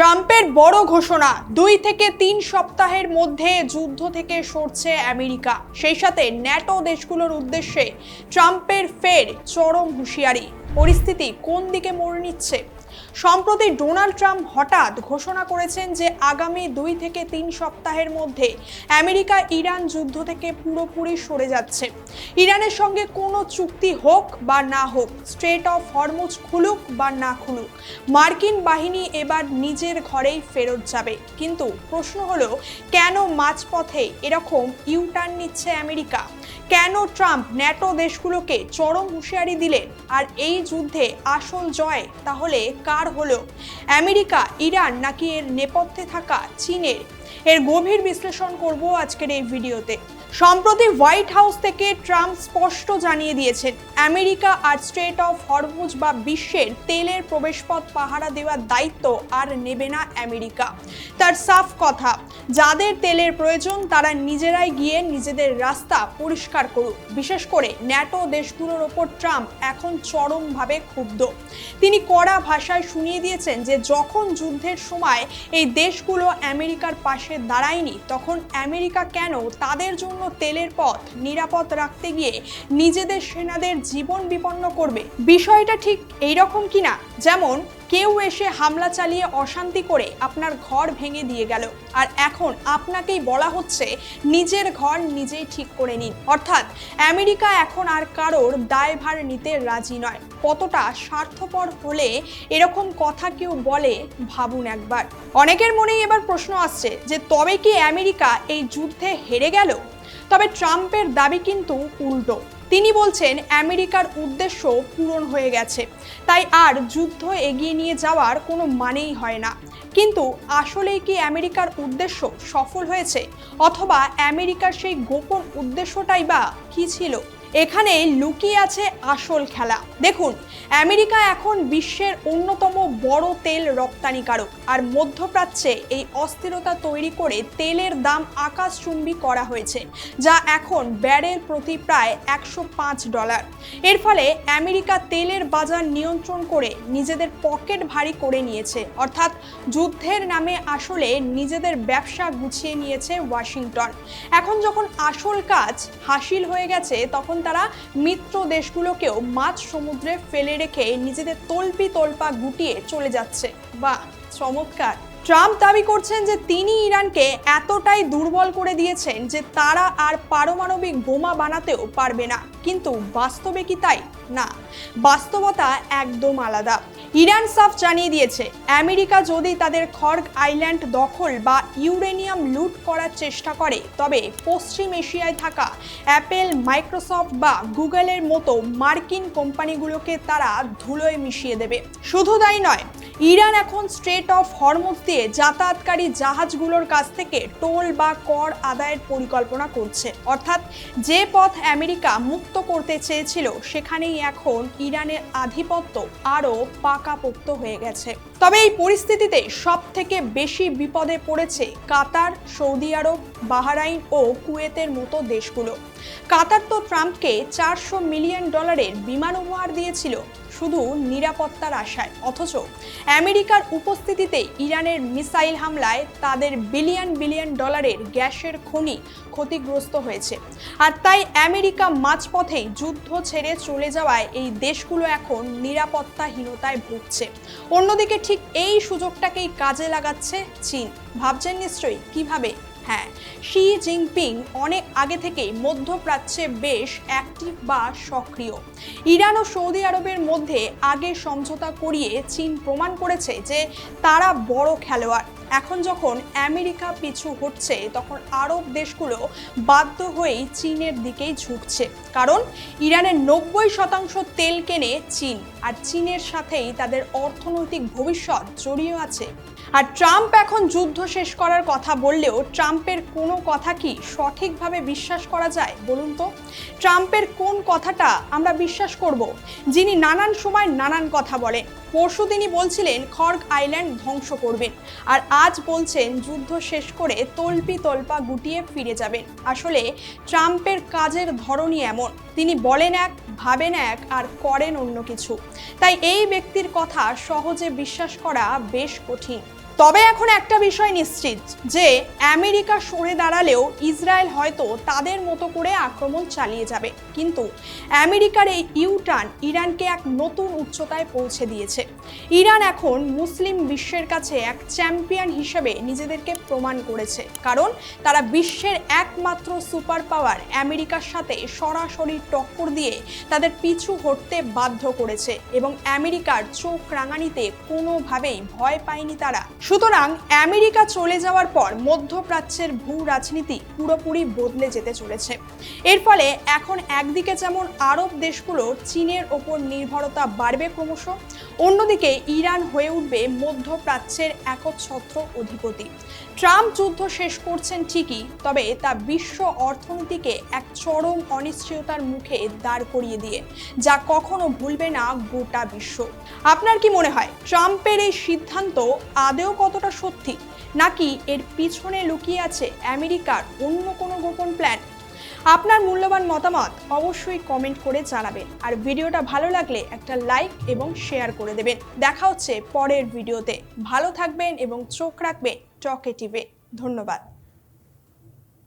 ট্রাম্পের বড় ঘোষণা 2 থেকে 3 সপ্তাহের মধ্যে যুদ্ধ থেকে সরছে আমেরিকা। সেই সাথে ন্যাটো দেশগুলোর উদ্দেশ্যে ট্রাম্পের ফের চরম হুঁশিয়ারি। পরিস্থিতি কোন দিকে মোড় নিচ্ছে? সম্প্রতি ডোনাল্ড ট্রাম্প হঠাৎ ঘোষণা করেছেন যে আগামী 2 থেকে 3 সপ্তাহের মধ্যে আমেরিকা ইরান যুদ্ধ থেকে পুরোপুরি সরে যাচ্ছে। ইরানের সঙ্গে কোনো চুক্তি হোক বা না হোক, স্ট্রেট অফ হরমুজ খুলুক বা না খুলুক, মার্কিন বাহিনী এবার নিজের ঘরেই ফেরত যাবে। কিন্তু প্রশ্ন হলো, কেন মাঝপথে এরকম ইউটার্ন নিচ্ছে আমেরিকা? কেন ট্রাম্প ন্যাটো দেশগুলোকে চরম হুঁশিয়ারি দিলেন? আর এই যুদ্ধে আসল জয় তাহলে কার হলো? আমেরিকা, ইরান নাকি এর নেপথ্যে থাকা চীনের? এর গভীর বিশ্লেষণ করব আজকের এই ভিডিওতে। সম্প্রতি হোয়াইট হাউস থেকে ট্রাম্প স্পষ্ট জানিয়ে দিয়েছেন, আমেরিকা আর স্ট্রেট অফ হরমুজ বা বিশ্বের তেলের প্রবেশপথ পাহারা দেওয়ার দায়িত্ব আর নেবে না আমেরিকা। তার সাফ কথা, যাদের তেলের প্রয়োজন তারা নিজেরাই গিয়ে নিজেদের রাস্তা পরিষ্কার করুক। বিশেষ করে ন্যাটো দেশগুলোর ওপর ট্রাম্প এখন চরমভাবে ক্ষুব্ধ। তিনি কড়া ভাষায় শুনিয়ে দিয়েছেন যে যখন যুদ্ধের সময় এই দেশগুলো আমেরিকার পাশে দাঁড়ায়নি, তখন আমেরিকা কেন তাদের জন্য তেলের পথ নিরাপদ রাখতে গিয়ে নিজেদের সেনাদের জীবন বিপন্ন করবে। বিষয়টা ঠিক এইরকম কিনা, যেমন কেউ এসে হামলা চালিয়ে অশান্তি করে আপনার ঘর ভেঙে দিয়ে গেল, আর এখন আপনাকেই বলা হচ্ছে নিজের ঘর নিজেই ঠিক করে নিন। অর্থাৎ আমেরিকা এখন আর কারোর দায়ভার নিতে রাজি নয়। কতটা স্বার্থপর হলে এরকম কথা কেউ বলে ভাবুন একবার। অনেকের মনেই এবার প্রশ্ন আসছে যে তবে কি আমেরিকা এই যুদ্ধে হেরে গেল? তবে ট্রাম্পের দাবি কিন্তু উল্টো। তিনি বলছেন আমেরিকার উদ্দেশ্য পূরণ হয়ে গেছে, তাই আর যুদ্ধ এগিয়ে নিয়ে যাওয়ার কোনো মানেই হয় না। কিন্তু আসলেই কি আমেরিকার উদ্দেশ্য সফল হয়েছে? অথবা আমেরিকার সেই গোপন উদ্দেশ্যটাই বা কি ছিল? এখানে লুকিয়ে আছে আসল খেলা। দেখুন, আমেরিকা এখন বিশ্বের অন্যতম বড় তেল রপ্তানিকারক, আর মধ্যপ্রাচ্যে এই অস্থিরতা তৈরি করে তেলের দাম আকাশচুম্বী করা হয়েছে, যা এখন ব্যারেল প্রতি প্রায় $105। এর ফলে আমেরিকা তেলের বাজার নিয়ন্ত্রণ করে নিজেদের পকেট ভারী করে নিয়েছে। অর্থাৎ যুদ্ধের নামে আসলে নিজেদের ব্যবসা গুছিয়ে নিয়েছে ওয়াশিংটন। এখন যখন আসল কাজ হাসিল হয়ে গেছে, তখন তারা মিত্র দেশগুলোকেও মাঝ সমুদ্রে ফেলে রেখে নিজেদের তল্পা গুটিয়ে চলে যাচ্ছে। বাহ, চমৎকার। ট্রাম্প দাবি করছেন যে তিনি ইরানকে এতটাই দুর্বল করে দিয়েছেন যে তারা আর পারমাণবিক বোমা বানাতেও পারবে না। কিন্তু বাস্তবে কি তাই? না, বাস্তবতা একদম আলাদা। ইরান সাফ জানিয়ে দিয়েছে, আমেরিকা যদি তাদের খর্গ আইল্যান্ড দখল বা ইউরেনিয়াম লুট করার চেষ্টা করে, তবে পশ্চিম এশিয়ায় থাকা অ্যাপেল, মাইক্রোসফট বা গুগলের মতো মার্কিন কোম্পানিগুলোকে তারা ধুলোয় মিশিয়ে দেবে। শুধু তাই নয়, ইরান এখন স্ট্রেট অফ হরমুজ দিয়ে যাতায়াতকারী জাহাজগুলোর কাছ থেকে টোল বা কর আদায়ের পরিকল্পনা করছে। অর্থাৎ যে পথ আমেরিকা মুক্ত করতে চেয়েছিল, সেখানেই এখন ইরানের আধিপত্য আরও পাকাপোক্ত হয়ে গেছে। তবে এই পরিস্থিতিতে সব থেকে বেশি বিপদে পড়েছে কাতার, সৌদি আরব, বাহরাইন ও কুয়েতের মতো দেশগুলো। কাতার তো ট্রাম্পকে $400 মিলিয়ন বিমান উপহার দিয়েছিল শুধু নিরাপত্তার আশায়, অথচ আমেরিকার উপস্থিতিতে ইরানের মিসাইল হামলায় তাদের বিলিয়ন বিলিয়ন ডলারের গ্যাসের খনি ক্ষতিগ্রস্ত হয়েছে। আর তাই আমেরিকা মাঝপথেই যুদ্ধ ছেড়ে চলে যাওয়ায় এই দেশগুলো এখন নিরাপত্তাহীনতায় ভুগছে। অন্যদিকে ঠিক এই সুযোগটাকেই কাজে লাগাচ্ছে চীন। ভাবছেন নিশ্চয়ই কিভাবে? হ্যাঁ, শি জিনপিং অনেক আগে থেকেই মধ্যপ্রাচ্যে বেশ অ্যাক্টিভ বা সক্রিয়। ইরান ও সৌদি আরবের মধ্যে আগে সমঝোতা করিয়ে চীন প্রমাণ করেছে যে তারা বড় খেলোয়াড়। এখন যখন আমেরিকা পিছু হটছে, তখন আরব দেশগুলো বাধ্য হয়েই চীনের দিকেই ঝুঁকছে। কারণ ইরানের 90% তেল কেনে চীন, আর চীনের সাথেই তাদের অর্থনৈতিক ভবিষ্যৎ জড়িয়ে আছে। আর ট্রাম্প এখন যুদ্ধ শেষ করার কথা বললেও ট্রাম্পের কোনো কথা কি সঠিকভাবে বিশ্বাস করা যায় বলুন তো? ট্রাম্পের কোন কথাটা আমরা বিশ্বাস করব, যিনি নানান সময় নানান কথা বলেন? পরশু তিনি বলছিলেন খর্গ আইল্যান্ড ধ্বংস করবেন, আর আজ বলছেন যুদ্ধ শেষ করে তল্পা গুটিয়ে ফিরে যাবেন। আসলে ট্রাম্পের কাজের ধরনই এমন, তিনি বলেন এক, ভাবেন এক, আর করেন অন্য কিছু। তাই এই ব্যক্তির কথা সহজে বিশ্বাস করা বেশ কঠিন। তবে এখন একটা বিষয় নিশ্চিত যে আমেরিকা সরে দাঁড়ালেও ইসরায়েল হয়তো তাদের মতো করে আক্রমণ চালিয়ে যাবে, কিন্তু আমেরিকার এই ইউটার্ন ইরানকে এক নতুন উচ্চতায় পৌঁছে দিয়েছে। ইরান এখন মুসলিম বিশ্বের কাছে এক চ্যাম্পিয়ন হিসেবে নিজেদেরকে প্রমাণ করেছে, কারণ তারা বিশ্বের একমাত্র সুপার পাওয়ার আমেরিকার সাথে সরাসরি টক্কর দিয়ে তাদের পিছু হটতে বাধ্য করেছে এবং আমেরিকার চোখ রাঙানিতে কোনোভাবেই ভয় পায়নি তারা। সুতরাং আমেরিকা চলে যাওয়ার পর মধ্যপ্রাচ্যের ভূ রাজনীতি পুরোপুরি বদলে যেতে চলেছে। এর ফলে এখন একদিকে যেমন আরব দেশগুলো চীনের ওপর নির্ভরতা বাড়বে ক্রমশ, অন্যদিকে ইরান হয়ে উঠবে মধ্যপ্রাচ্যের একচ্ছত্র অধিপতি। ট্রাম্প যুদ্ধ শেষ করছেন ঠিকই, তবে তা বিশ্ব অর্থনীতিকে এক চরম অনিশ্চয়তার মুখে দাঁড় করিয়ে দিয়ে, যা কখনো ভুলবে না গোটা বিশ্ব। আপনার কি মনে হয় ট্রাম্পের এই সিদ্ধান্ত আদেও কতটা সত্যি, নাকি এর পিছনে লুকিয়ে আছে আমেরিকার অন্য কোনো গোপন প্ল্যান? আপনার মূল্যবান মতামত অবশ্যই কমেন্ট করে জানাবেন, আর ভিডিওটা ভালো লাগলে একটা লাইক এবং শেয়ার করে দেবেন। দেখা হচ্ছে পরের ভিডিওতে। ভালো থাকবেন এবং চোখ রাখবেন টকে টিভি। ধন্যবাদ।